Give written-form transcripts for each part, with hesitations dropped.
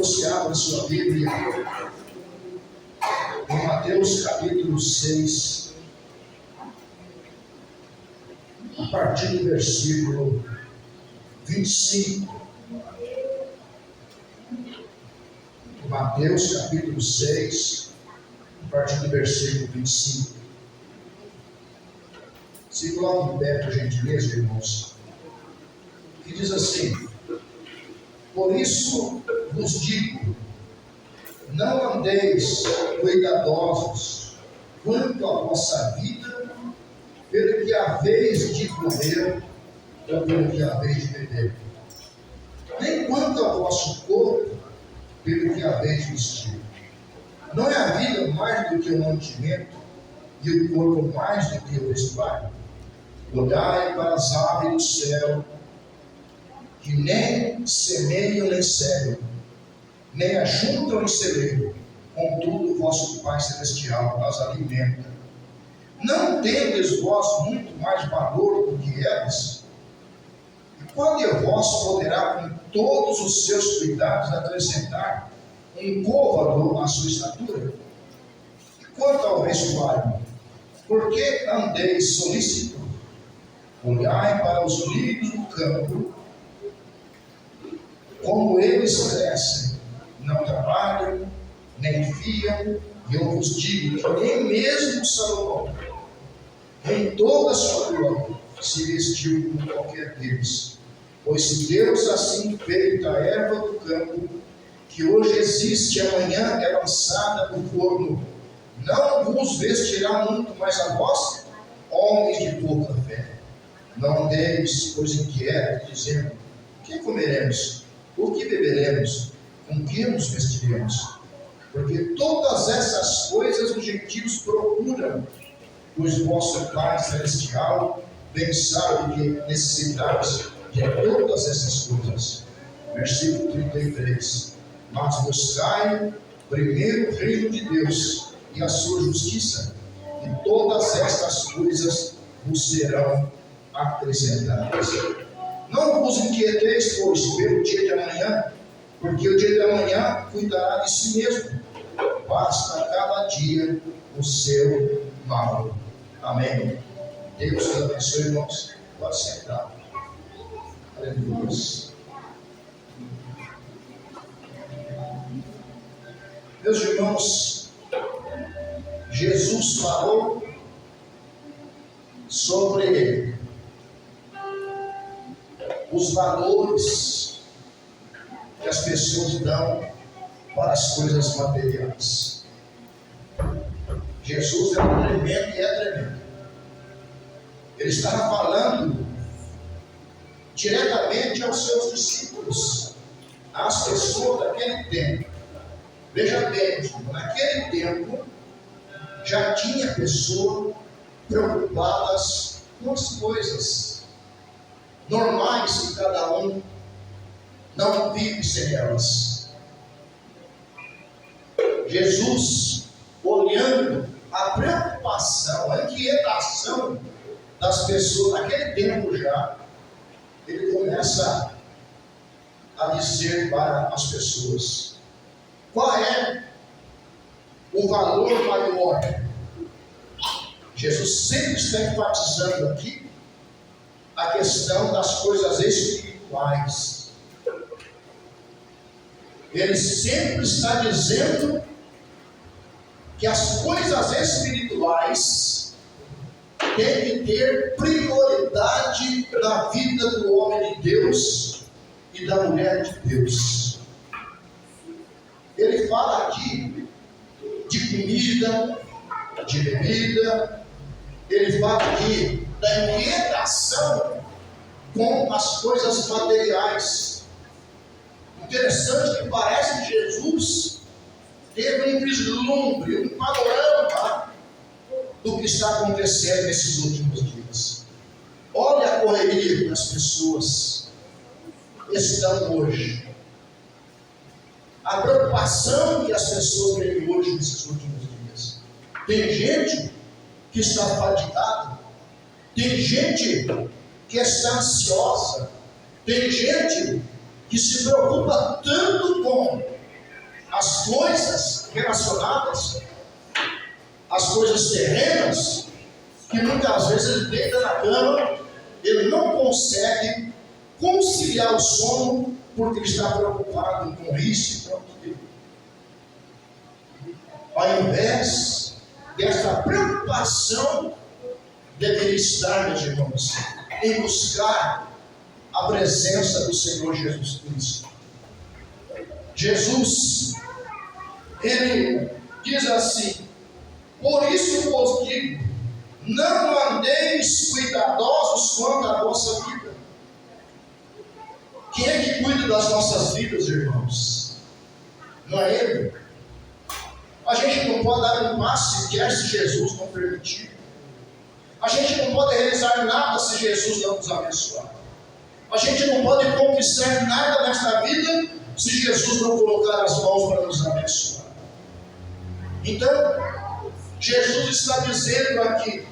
você abra sua Bíblia em Mateus capítulo 6, a partir do versículo 25. Mateus capítulo 6, a partir do versículo 25. Se coloque em pé, por gentileza, irmãos. Que diz assim: por isso vos digo, não andeis cuidadosos quanto à vossa vida, pelo que haveis de comer ou pelo que haveis de beber, nem quanto ao vosso corpo, pelo que haveis de vestir. Não é a vida mais do que o mantimento, e o corpo mais do que o vestuário? Olhai para as aves do céu, que nem semeiam nem cegam, nem ajuntam em celeiro, contudo o vosso Pai Celestial as alimenta. Não tendes vós muito mais valor do que elas? E qual de vós poderá, com todos os seus cuidados, acrescentar um côvado à sua estatura? E quanto ao vestuário, por que andeis solícitos? Olhai para os lírios do campo, como eles crescem, não trabalham, nem fiam, e eu vos digo que nem mesmo Salomão, em toda a sua glória, se vestiu como qualquer deles. Pois se Deus assim fez a erva do campo, que hoje existe e amanhã é lançada no forno, não vos vestirá muito mais a vós, homens de pouca fé? Não andeis, pois, inquietos, dizendo: o que comeremos? O que beberemos? Com que nos vestiremos? Porque todas essas coisas os gentios procuram, pois vosso Pai Celestial bem sabe que necessitais de todas essas coisas. Versículo 33. Mas buscai primeiro o reino de Deus e a sua justiça, e todas estas coisas vos serão acrescentadas. Não vos inquieteis, pois, pelo dia de amanhã, porque o dia de amanhã cuidará de si mesmo. Basta cada dia o seu mal. Amém. Deus te abençoe, irmãos. Pode sentar. Aleluia. Meus irmãos, Jesus falou sobre os valores que as pessoas dão para as coisas materiais. Jesus é tremendo e é tremendo. Ele estava falando diretamente aos seus discípulos, às pessoas daquele tempo. Veja bem, naquele tempo já tinha pessoas preocupadas com as coisas normais que cada um não vive sem elas. Jesus, olhando a preocupação, a inquietação das pessoas naquele tempo já, ele começa a dizer para as pessoas: qual é o valor maior? Jesus sempre está enfatizando aqui a questão das coisas espirituais. Ele sempre está dizendo que as coisas espirituais têm que ter prioridade na vida do homem de Deus e da mulher de Deus. Ele fala aqui de comida, de bebida. Ele fala aqui da inquietação com as coisas materiais. Interessante que parece que Jesus teve um vislumbre, um panorama do que está acontecendo nesses últimos dias. Olha a correria que as pessoas estão hoje. A preocupação que as pessoas têm hoje nesses últimos dias. Tem gente que está fadigada, tem gente que está ansiosa, tem gente que se preocupa tanto com coisas relacionadas às coisas terrenas, que muitas vezes ele deita na cama, ele não consegue conciliar o sono, porque ele está preocupado com isso e com aquilo. Ao invés dessa preocupação, deveria estar, meus irmãos, em buscar a presença do Senhor Jesus Cristo. Jesus, ele diz assim: por isso vos digo, não andeis cuidadosos quanto à vossa vida. Quem é que cuida das nossas vidas, irmãos? Não é Ele? A gente não pode dar um passo sequer se Jesus não permitir. A gente não pode realizar nada se Jesus não nos abençoar. A gente não pode conquistar nada nesta vida se Jesus não colocar as mãos para nos abençoar. Então, Jesus está dizendo aqui: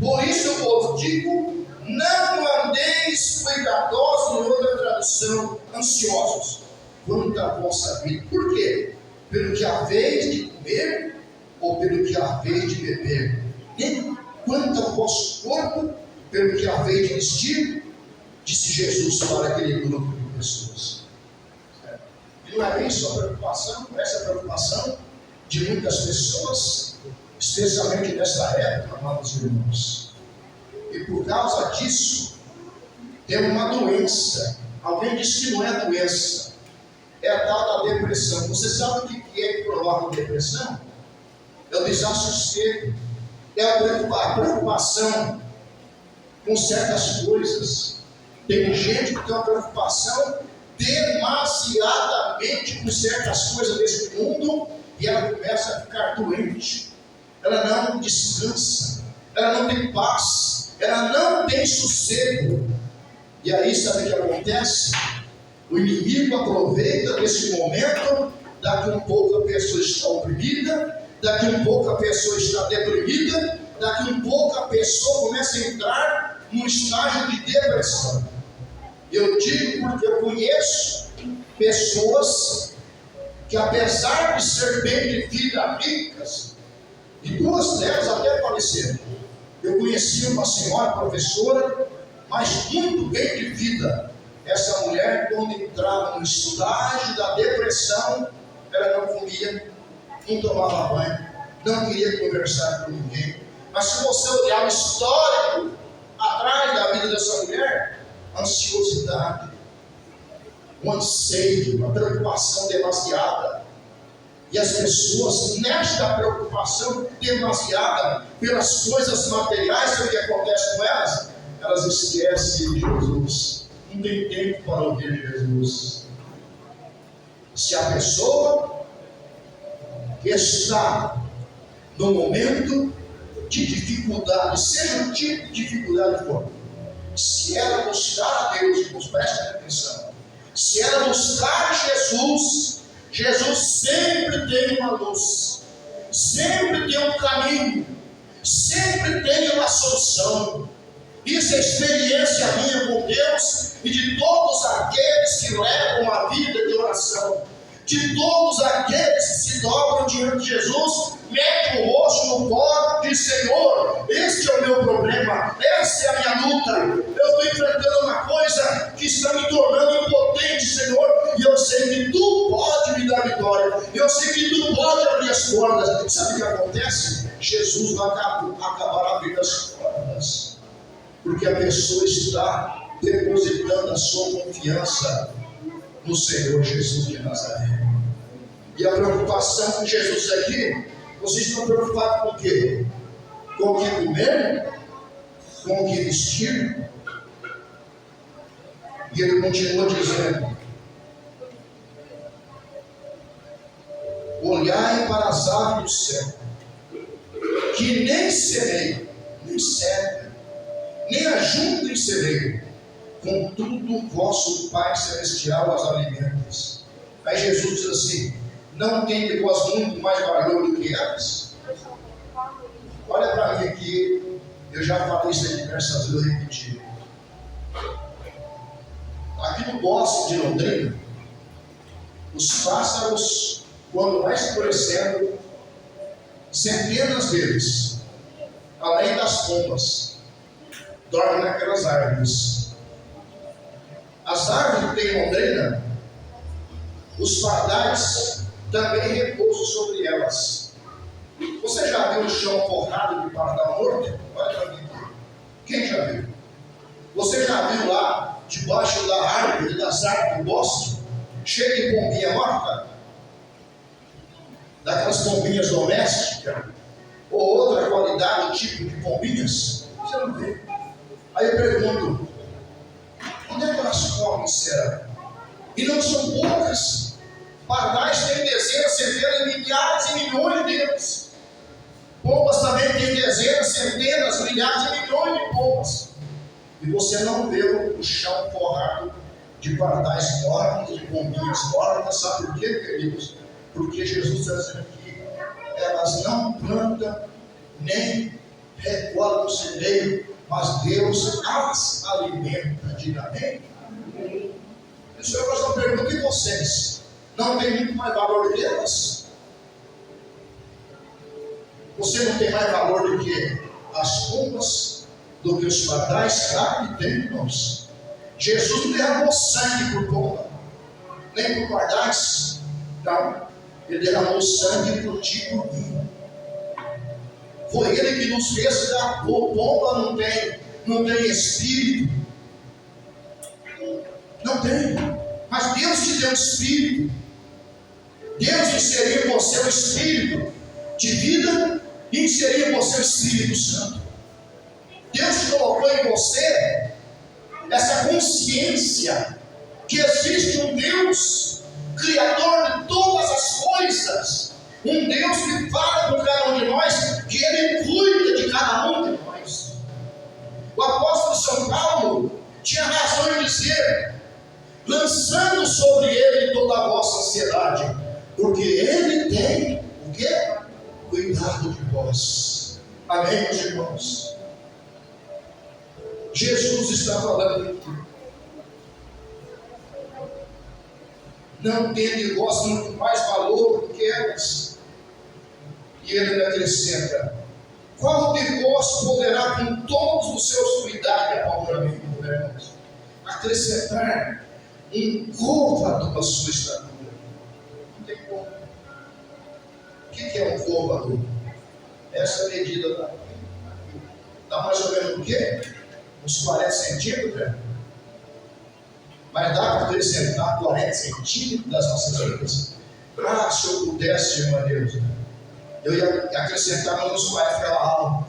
por isso eu vos digo, não andeis cuidadosos, em outra tradução, ansiosos quanto à vossa vida. Por quê? Pelo que haveis de comer ou pelo que haveis de beber, nem quanto ao vosso corpo, pelo que haveis de vestir, disse Jesus para aquele grupo de pessoas. E não é isso a preocupação, essa é a preocupação de muitas pessoas, especialmente nesta época, amados irmãos. E por causa disso, tem uma doença. Alguém diz que não é doença, é a tal da depressão. Você sabe o que é que provoca a depressão? É o desassossego, é a preocupação com certas coisas. Tem gente que tem uma preocupação demasiadamente com certas coisas desse mundo e ela começa a ficar doente. Ela não descansa, ela não tem paz, ela não tem sossego. E aí, sabe o que acontece? O inimigo aproveita desse momento. Daqui um pouco a pessoa está oprimida, daqui um pouco a pessoa está deprimida, daqui um pouco a pessoa começa a entrar num estágio de depressão. Eu digo porque eu conheço pessoas que, apesar de ser bem de vida, ricas, e duas delas até faleceram. Eu conheci uma senhora professora, mas muito bem de vida. Essa mulher, quando entrava no estágio da depressão, ela não comia, não tomava banho, não queria conversar com ninguém. Mas se você olhar o histórico atrás da vida dessa mulher, ansiosidade, um anseio, uma preocupação demasiada. E as pessoas, nesta preocupação demasiada pelas coisas materiais, o que acontece com elas? Elas esquecem de Jesus. Não tem tempo para ouvir Jesus. Se a pessoa está no momento de dificuldade, seja o tipo de dificuldade que for, se ela buscar a Deus, nos preste atenção, se ela buscar Jesus, Jesus sempre tem uma luz, sempre tem um caminho, sempre tem uma solução. Isso é experiência minha com Deus e de todos aqueles que levam uma vida de oração, de todos aqueles que se dobram diante de Jesus, metem o rosto no pó e dizem: Senhor, este é o meu problema, essa é a minha luta, eu estou enfrentando uma coisa que está me tornando impotente, Senhor, e eu sei que Tu pode me dar vitória, eu sei que Tu pode abrir as portas. Sabe o que acontece? Jesus vai acabar abrindo as portas, porque a pessoa está depositando a sua confiança no Senhor Jesus de Nazaré. E a preocupação com Jesus aqui, vocês estão preocupados com o quê? Com o que comer? Com o que vestir? E ele continua dizendo: olhai para as aves do céu, que nem semeiam, nem servem, nem ajuntam em celeiro, contudo o vosso Pai Celestial as alimenta. Aí Jesus diz assim: não tem vós muito mais valor do que elas? Olha para mim aqui, eu já falei isso aí diversas vezes, eu repeti. Aqui no bosque de Londrina, os pássaros quando vai escurecendo, centenas deles, além das pombas, dormem naquelas árvores. As árvores que têm londrina, os pardais também repousam sobre elas. Você já viu o chão forrado de pardal morto? Olha para mim. Quem já viu? Você já viu lá, debaixo da árvore, das árvores do bosque, cheio de pombinha morta? Daquelas pombinhas domésticas? Ou outra qualidade, tipo de pombinhas? Você não vê. Aí eu pergunto, onde é que elas comem, será? E não são poucas. Pardais têm dezenas, centenas, milhares e milhões deles. Pombas também têm dezenas, centenas, milhares e milhões de pombas. E você não vê o chão forrado de pardais mortos, de pombinhas mortas. Sabe por quê, queridos? Porque Jesus está dizendo que elas não plantam nem recolhem o celeiro, mas Deus as alimenta. Diga amém? E o Senhor faz uma pergunta: e vocês? Não tem muito mais valor que elas? Você não tem mais valor do que as pombas, do que os pardais? Claro que tem, irmãos. Jesus não derramou sangue por pomba, nem por pardais. Não. Ele derramou sangue por ti e por mim. Foi Ele que nos fez dar. Pomba não tem espírito. Não tem. Mas Deus te deu espírito. Deus inseriu em você o espírito de vida e inseriu em você o Espírito Santo. Deus colocou em você essa consciência que existe um Deus Criador de todas as coisas, um Deus que fala com cada um de nós, que Ele cuida de cada um de nós. O apóstolo São Paulo tinha razão em dizer: lançando sobre Ele toda a vossa ansiedade, porque Ele tem o quê? Cuidado de vós. Amém, meus irmãos? Jesus está falando aqui. Não tende vós muito mais valor do que elas. E ele acrescenta: qual de vós poderá com todos os seus cuidados, para mim, irmãos, acrescentar um côvado à sua estatura? Não tem como. O que é um côvado? Essa medida dá mais ou menos o quê? Uns 40 centímetros, né? Mas dá para acrescentar 40 centímetros das nossas vidas? Ah, se eu pudesse, irmã Deus, eu ia acrescentar, mas não vai ficar alto.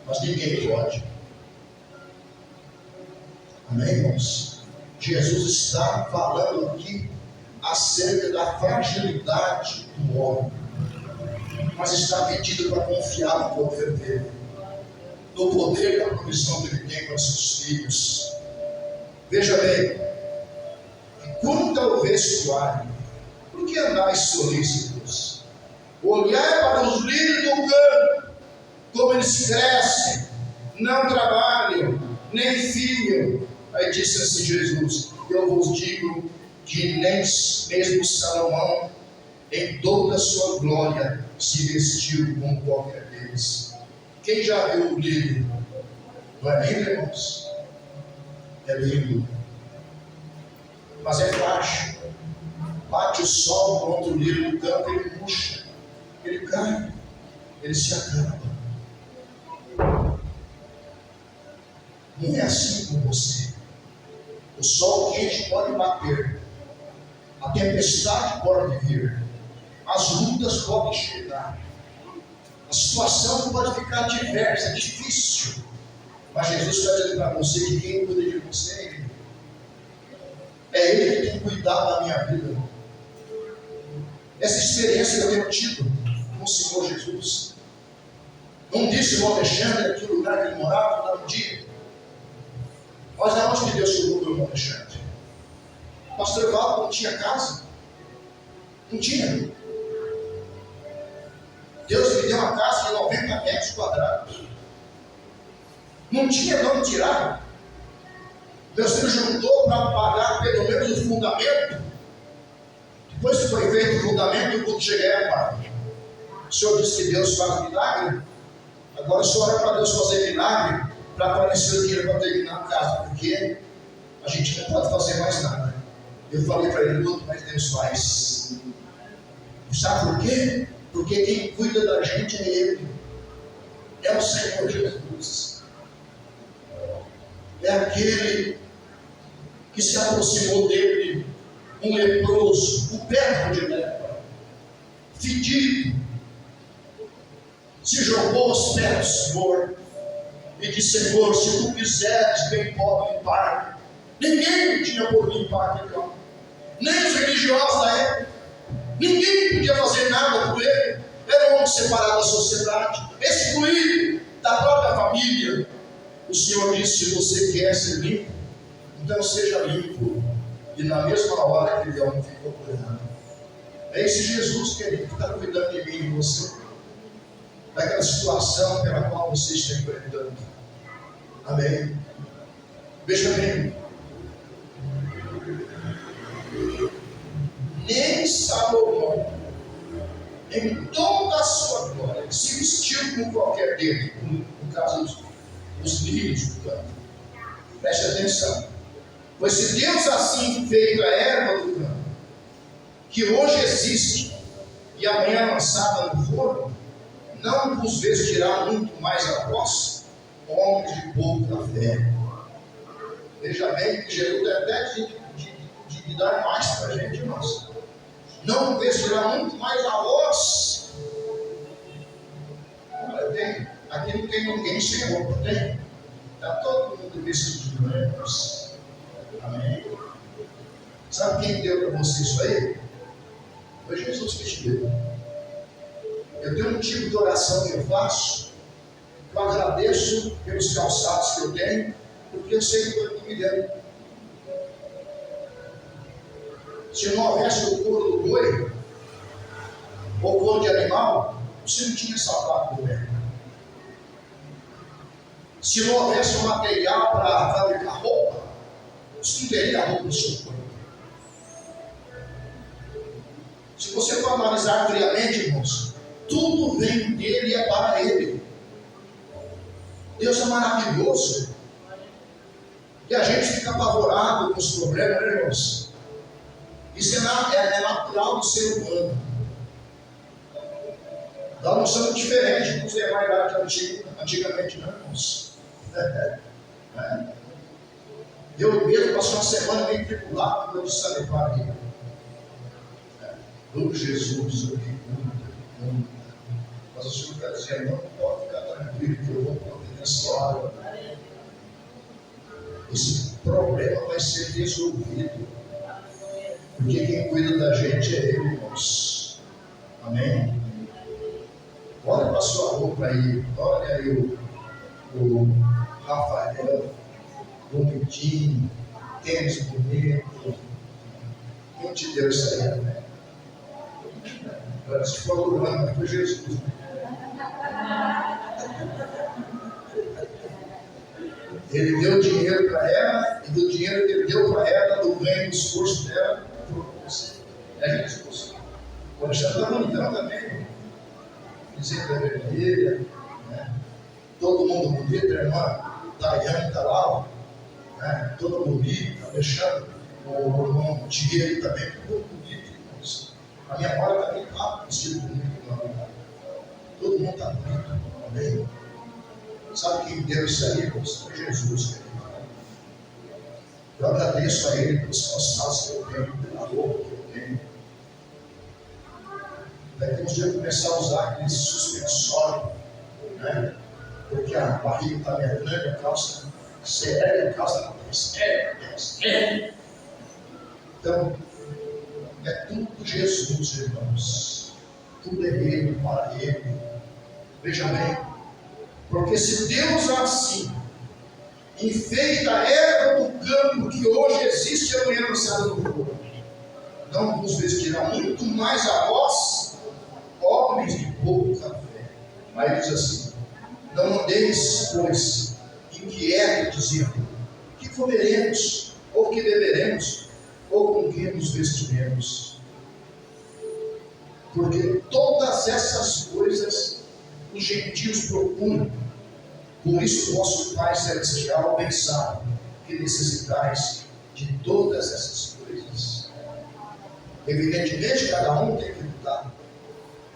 Mas ninguém pode. Amém, irmãos? Jesus está falando aqui acerca da fragilidade do homem, mas está pedindo para confiar no poder dele, no poder da provisão que ele tem para seus filhos. Veja bem, quanto ao vestuário, por que andais solícitos? Olhai para os lírios do campo, como eles crescem, não trabalham, nem fiam. Aí disse assim Jesus: eu vos digo que nem mesmo Salomão, em toda a sua glória, se vestiu como qualquer deles. Quem já viu o lírio? Não é lindo, irmãos? É lindo, mas é frágil. Bate o sol contra o lírio do campo, ele murcha, ele cai, ele se acaba. Não é assim com você. O sol quente pode bater, a tempestade pode vir, as lutas podem chegar, a situação pode ficar diversa, difícil, mas Jesus está dizendo para você que quem cuida de você é Ele. É Ele que tem cuidado da minha vida. Essa experiência que eu tenho tido com o Senhor Jesus. Não disse o Alexandre aqui o lugar que ele morava, um dia. Mas é onde que Deus colocou o irmão Alexandre? O pastor Valdo não tinha casa? Não tinha. Deus me deu uma casa de 90 metros quadrados. Não tinha de onde tirar. Deus me juntou para pagar pelo menos o fundamento. Depois que foi feito o julgamento e o culto chega Pai. O Senhor disse que Deus faz milagre. Agora o Senhor ora para Deus fazer milagre para aparecer o dinheiro para terminar a casa, porque a gente não pode fazer mais nada. Eu falei para ele, tudo, mas Deus faz. Sabe por quê? Porque quem cuida da gente é Ele. É o Senhor Jesus. É aquele que se aproximou dele, um leproso, o perro de lepra, fedido, se jogou aos pés do Senhor e disse: Senhor, se tu quiseres, bem pode limpar. Ninguém tinha por limpar aquele homem, nem os religiosos da época, ninguém podia fazer nada por ele. Era um homem separado da sociedade, excluído da própria família. O Senhor disse: se você quer ser limpo, então seja limpo. E na mesma hora aquele homem ficou curado. É esse Jesus, querido, que está cuidando de mim e de você, daquela situação pela qual você está enfrentando. Amém? Veja bem, nem Salomão, em toda a sua glória, se vestiu com qualquer dele, no caso dos lírios do campo. Preste atenção. Pois se Deus assim fez a erva do campo, que hoje existe e amanhã é lançada no forno, não vos vestirá muito mais a vós, homens de pouca fé. Veja bem que Jesus é até de dar mais para a gente, irmãos. Não vestirá muito mais a vós. Olha, aqui não tem ninguém sem roupa, tem? Está todo mundo vestido, né, irmãos? Amém. Sabe quem deu para você isso aí? Foi Jesus que te deu. Eu tenho um tipo de oração que eu faço. Eu agradeço pelos calçados que eu tenho, porque eu sei que foi Ele que me deu. Se não houvesse o couro do boi, ou couro de animal, você não tinha sapato do pé. Se não houvesse um material para fabricar roupa, você não teria roupa no seu corpo. Se você for analisar friamente, irmãos, tudo vem dele e é para ele. Deus é maravilhoso. E a gente fica apavorado com os problemas, né, irmãos? Isso é natural do ser humano. Nós não somos diferentes dos demais antigamente, não, irmãos. Eu mesmo passei uma semana meio tribulado quando eu disse a minha aqui. Jesus, eu digo, mas o Senhor está dizendo: não pode ficar tranquilo, que eu vou providenciar. Esse problema vai ser resolvido, porque quem cuida da gente é Ele, irmãos. Amém? Olha para a sua roupa aí, olha aí o Rafael, bonitinho, tênis bonito. Quem te deu isso aí, né? Se for o ano, foi Jesus. Ele deu dinheiro para ela, e do dinheiro que ele deu para ela, do ganho do esforço dela, é Jesus. O Alexandre está bonitão também. Visita vermelha, né? Todo mundo bonito, a irmã Daiane está lá, né? Todo bonito, Alexandre, o irmão Diego também, todo bonito, irmãos. A minha mãe também está vestido bonito, não. Todo mundo está bonito, amém? Sabe quem deu isso aí, irmãos? Foi Jesus. Eu agradeço a Ele pelos calçados que eu tenho, pela roupa que eu tenho. Daqui uns dias eu começar a usar aquele suspensório, né? Porque a barriga está me grande, a calça séria, a calça não tem séria. Então, é tudo Jesus, irmãos. Tudo é Ele, para Ele. Veja bem, porque se Deus assim enfeita a erva do campo que hoje existe e amanhã lançada no fogo, não vos vestirá muito mais a vós, homens de pouca fé. Aí diz assim: não andeis, pois, inquietos, dizendo: que comeremos, ou que beberemos, ou com que nos vestiremos. Porque todas essas coisas os gentios procuram. Por isso, vosso Pai Celestial bem sabe que necessitais de todas essas coisas. Evidentemente, cada um tem que lutar,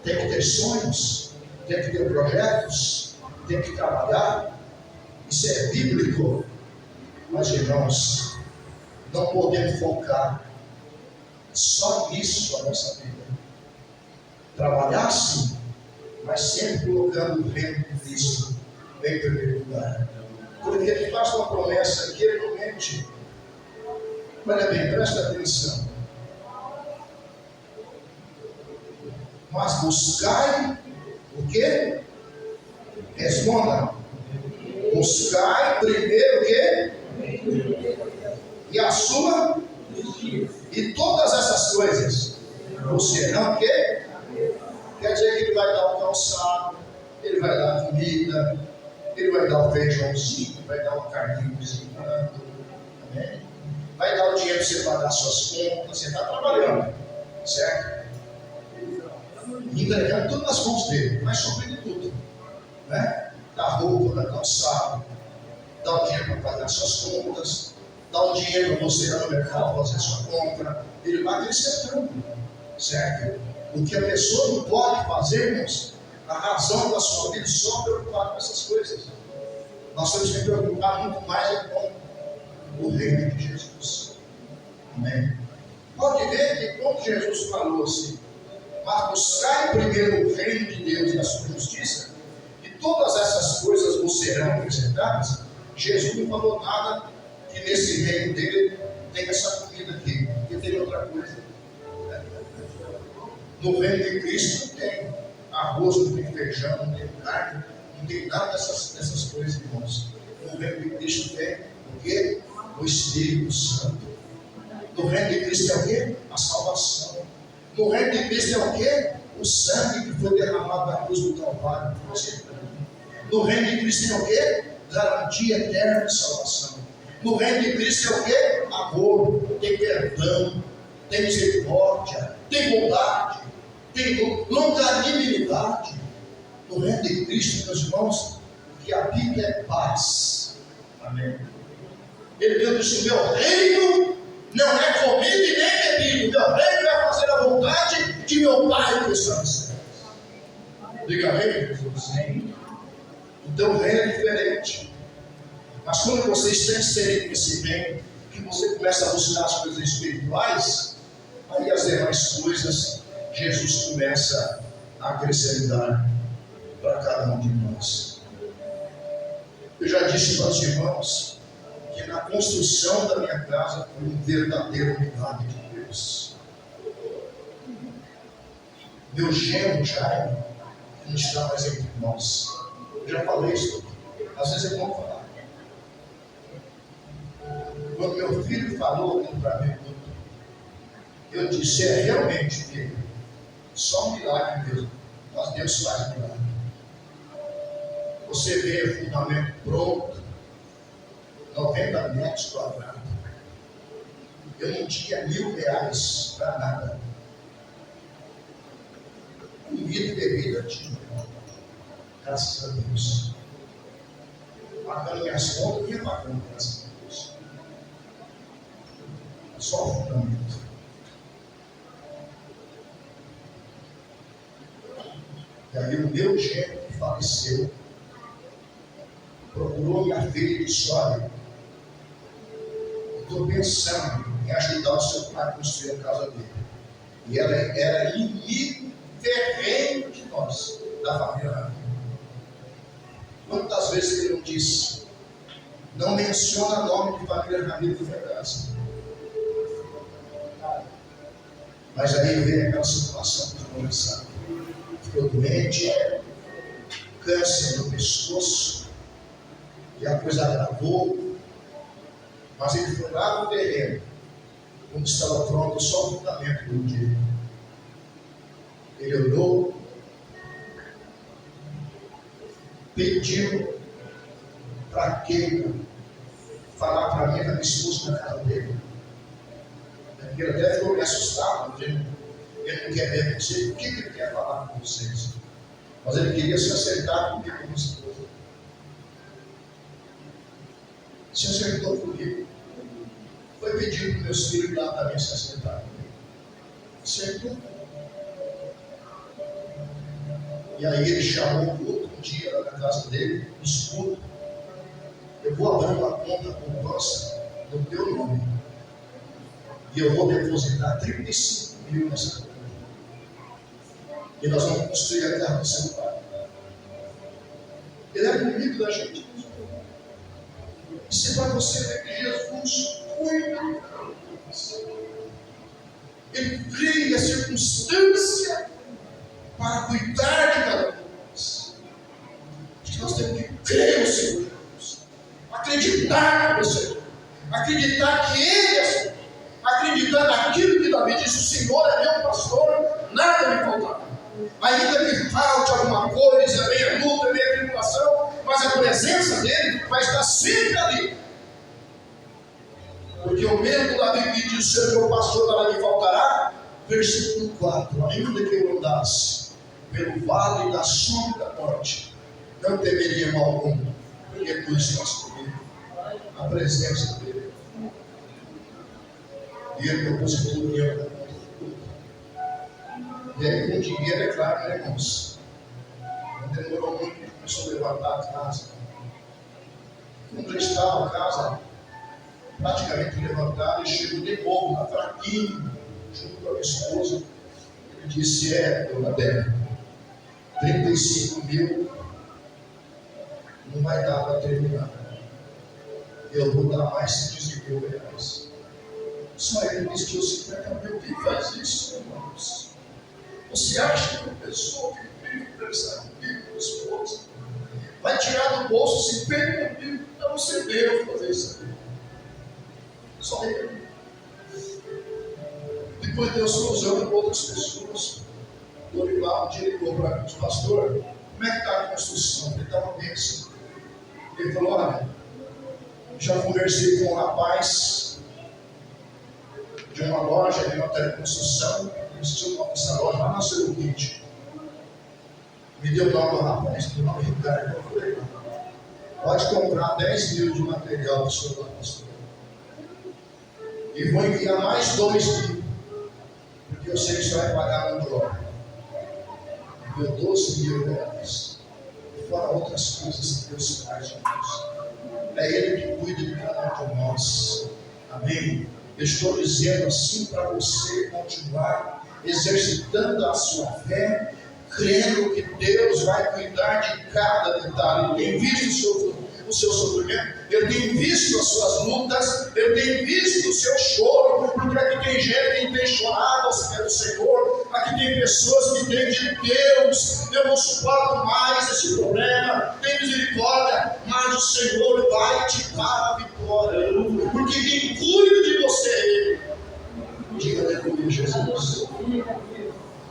tem que ter sonhos, tem que ter projetos, tem que trabalhar. Isso é bíblico. Mas, irmãos, não podemos focar só nisso a nossa vida. Trabalhar sim, mas sempre colocando o reino de Cristo em primeiro lugar. Porque ele faz uma promessa que ele não mente. Olha bem, presta atenção. Mas buscai o quê? Responda. Buscai primeiro o quê? E a sua? E todas essas coisas. Você não quer? Quer dizer que ele vai dar o calçado, ele vai dar a comida, ele vai dar o feijãozinho, vai dar o carninho cozinhando, amém? Vai dar o dinheiro para você pagar suas contas, você está trabalhando, certo? Entregando tudo nas mãos dele, mas suprindo tudo, né? Dá roupa, dá calçado, dá o dinheiro para pagar suas contas, dá o dinheiro para você ir no mercado fazer sua compra, ele vai acrescentando, certo? O que a pessoa não pode fazer, irmãos, a razão da sua vida só preocupar com essas coisas. Nós temos que preocupar muito mais com o reino de Jesus. Amém? Pode ver que quando Jesus falou assim, mas buscai primeiro o reino de Deus e a sua justiça, e todas essas coisas vos serão acrescentadas, Jesus não falou nada que nesse reino dele tem essa comida aqui, que tem outra coisa. No reino de Cristo não tem arroz, não tem feijão, não tem carne, não tem nada dessas coisas, irmãos. No reino de Cristo tem o quê? O Espírito Santo. No reino de Cristo é o quê? A salvação. No reino de Cristo é o quê? O sangue que foi derramado na cruz do Calvário. No reino de Cristo é o quê? Garantia eterna de salvação. No reino de Cristo é o quê? Amor, tem perdão, tem misericórdia, tem bondade, tem longanimidade. No reino de Cristo, meus irmãos, o que habita é paz. Amém. Ele disse: meu reino não é comida e nem bebida. Meu reino é fazer a vontade de meu Pai que está nos céus. Diga amém, Jesus. Então o reino é diferente. Mas quando você está inserido nesse reino, que você começa a buscar as coisas espirituais, aí as demais coisas Jesus começa a acrescentar para cada um de nós. Eu já disse para os irmãos que na construção da minha casa foi um verdadeiro milagre de Deus. Meu genro Jaime não está mais entre nós. Eu já falei isso aqui. Às vezes é bom falar. Quando meu filho falou para mim, eu disse: é realmente, filho, só um milagre mesmo. Mas Deus faz milagre. Você vê o fundamento pronto, 90 metros quadrados. Eu não tinha R$1.000 para nada. Comida e bebida tinha. Graças a Deus. Pagando minhas contas, eu ia pagando, graças a Deus. Só o fundamento. E aí o meu genro que faleceu procurou minha filha e disse: olha, estou pensando em ajudar o seu pai a construir a casa dele. E ela era inimigo ferrenho de nós, da família Ramiro. Quantas vezes ele não disse: não menciona o nome de família Ramiro do minha casa. Mas aí veio aquela situação que começava. Ficou doente, câncer no pescoço, e a coisa agravou. Mas ele foi lá no terreno, quando estava pronto só o fundamento do dia. Ele orou, pediu para Keila falar para mim, para minha esposa na casa dele. Ele até ficou me assustado, dizendo: Ele não quer ver você. Por que ele quer falar com vocês? Mas ele queria se acertar comigo como esposa. Se acertou comigo. Foi pedir para meus filhos lá também se acertar comigo. Acertou. E aí ele chamou outro dia lá na casa dele, escudo. Eu vou abrir uma conta poupança no teu nome. E eu vou depositar 35 mil nessa conta. E nós vamos construir a casa do seu pai. Ele é inimigo da gente. Isso é para você ver que Jesus cuida. Ele cria a circunstância para cuidar de cada um de nós. Nós temos que crer no Senhor Jesus. Acreditar no Senhor. Acreditar que Ele é Senhor. Acreditar naquilo que Davi disse: o Senhor é meu pastor, nada me faltará. Ainda que falte alguma coisa, venha luta, venha tribulação, mas a presença dele vai estar sempre ali. Porque o mesmo Davi que disse: o Senhor é meu pastor, nada me faltará. Versículo 4: ainda que eu andasse pelo vale da sombra da morte, não temeria mal algum, porque tu estás comigo. A presença dele. E ele depositou dinheiro na conta. E aí, com dinheiro, é claro, né, irmãos? Não demorou muito, começou a levantar a casa. Quando ele estava a casa praticamente levantada, ele chegou de novo, na fraquinho, junto com a minha esposa. Ele disse: dona Débora, 35 mil não vai dar para terminar. Eu vou dar mais 15 mil reais. Só ele disse que os 50 mil, quem faz isso, irmãos? Você acha que uma pessoa que vive conversar comigo, com a esposa, vai tirar do bolso 50 mil para você ver eu fazer isso aqui? Só ele. Depois Deus foi usando outras pessoas. O Dorival um dia ligou para mim: pastor, como é que está a construção? Ele estava bênção. Ele falou: olha, já conversei com um rapaz de uma loja de material de construção. Essa loja lá na Seu Kit. Me deu o nome do rapaz, meu nome é Ricardo. Eu falei: pode comprar 10 mil de material do seu pastor. E vou enviar mais 2 mil, porque eu sei que você vai pagar mão de obra. Deu 12 mil reais. E fora outras coisas que Deus faz de nós. É Ele que cuida de cada um de nós. Amém? Eu estou dizendo assim para você continuar exercitando a sua fé, crendo que Deus vai cuidar de cada detalhe. Eu tenho visto o seu sofrimento, eu tenho visto as suas lutas, eu tenho visto o seu choro, porque aqui tem gente que tem chorado aos pés do Senhor, aqui tem pessoas que têm dito: Deus, eu não suporto mais esse problema, tem misericórdia, mas o Senhor vai te dar a vitória, porque quem cuida de você é Ele. Diga aleluia, Jesus.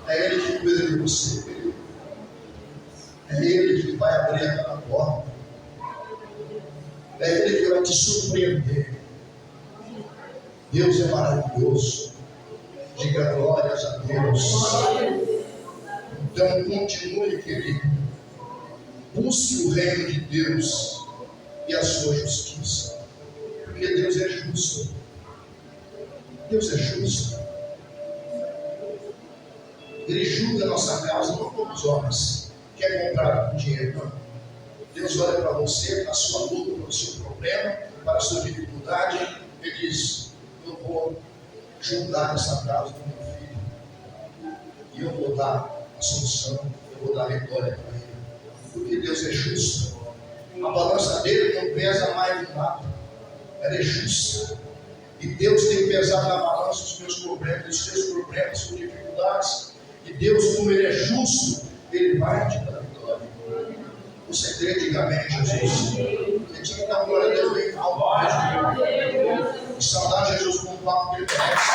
É Ele que cuida de você. É Ele que vai abrir aquela porta. É Ele que vai te surpreender. Deus é maravilhoso. Diga glórias a Deus. Então continue, querido. Busque o reino de Deus e a sua justiça. Porque Deus é justo. Deus é justo. Ele julga a nossa causa, não como os homens. Quer comprar com dinheiro, não. Deus olha para você, para a sua luta, para o seu problema, para a sua dificuldade. Ele diz: eu vou julgar essa causa do meu filho. E eu vou dar a solução, eu vou dar a vitória para ele. Porque Deus é justo. A balança dele não pesa mais de nada. Ela é justa. E Deus tem pesado na balança os meus problemas, os seus problemas, as suas dificuldades. E Deus, como Ele é justo, Ele vai te dar a vitória. Você crê? Diga amém, Jesus. Você tinha que dar glória a Deus bem alto. E saudar Jesus com o papo que Ele merece.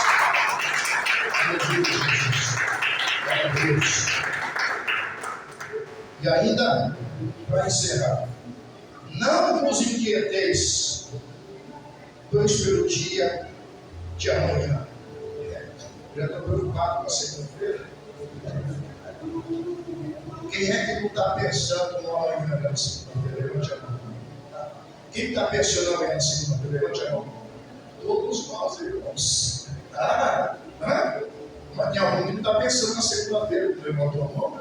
Aleluia, Jesus. Glória a Deus. E ainda, para encerrar, não vos inquieteis, pois pelo dia de amanhã. Já estou preocupado com a segunda-feira. Quem é que não está pensando no amanhã da segunda-feira? Levante a mão. Quem está pensando no amanhã da segunda-feira? Levante a mão. Todos nós, irmãos. Mas tem alguém que não está pensando na segunda-feira. Levantou a mão.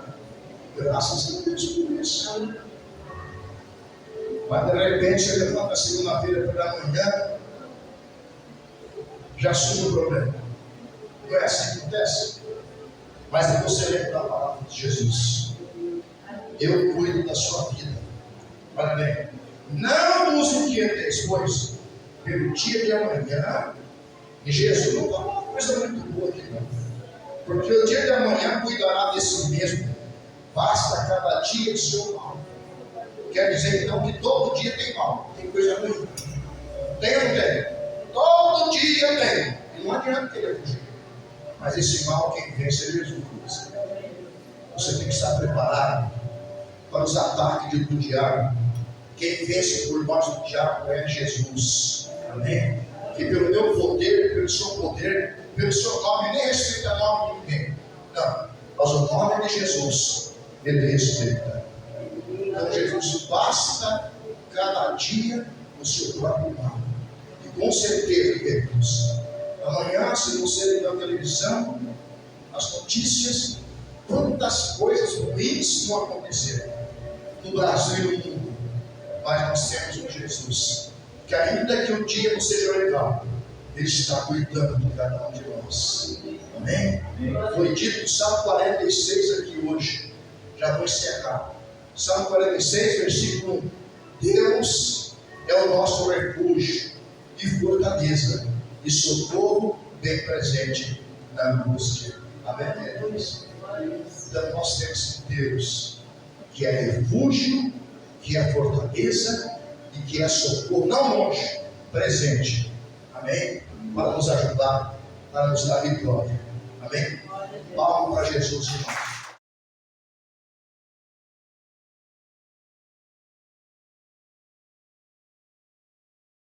Graças a Deus por isso. Mas de repente você levanta a segunda-feira pela manhã, já surge o problema. Não é assim que acontece? Mas você lembra da palavra de Jesus. Eu cuido da sua vida. Olha bem. Não use o que antes, pois pelo dia de amanhã. E Jesus não falou uma coisa muito boa aqui, não. Porque o dia de amanhã cuidará de si mesmo. Basta cada dia o seu mal. Quer dizer então que todo dia tem mal, tem coisa ruim. Tem ou não tem? Todo dia tem. E não adianta querer fugir. Mas esse mal quem vence é Jesus. Você tem que estar preparado para os ataques do diabo. Quem vence por nós do diabo é Jesus. Amém? Que pelo meu poder, pelo seu poder, pelo seu nome, nem respeita o nome de ninguém. Não, mas o nome de Jesus, ele respeita. Então Jesus basta cada dia o seu próprio mal. E com certeza, queridos, amanhã, se você ligar a televisão, as notícias, quantas coisas ruins vão acontecer no Brasil e no mundo. Mas nós temos um Jesus que, ainda que o dia não seja legal, Ele está cuidando de cada um de nós. Amém? Foi dito no Salmo 46 aqui hoje. Já vou encerrar. Salmo 46, versículo 1. Deus é o nosso refúgio e fortaleza e socorro bem presente na angústia. Amém, queridos? Então nós temos Deus que é refúgio, que é fortaleza e que é socorro, não longe, presente. Amém? Para nos ajudar, para nos dar vitória. Amém? Palmas para Jesus, irmão.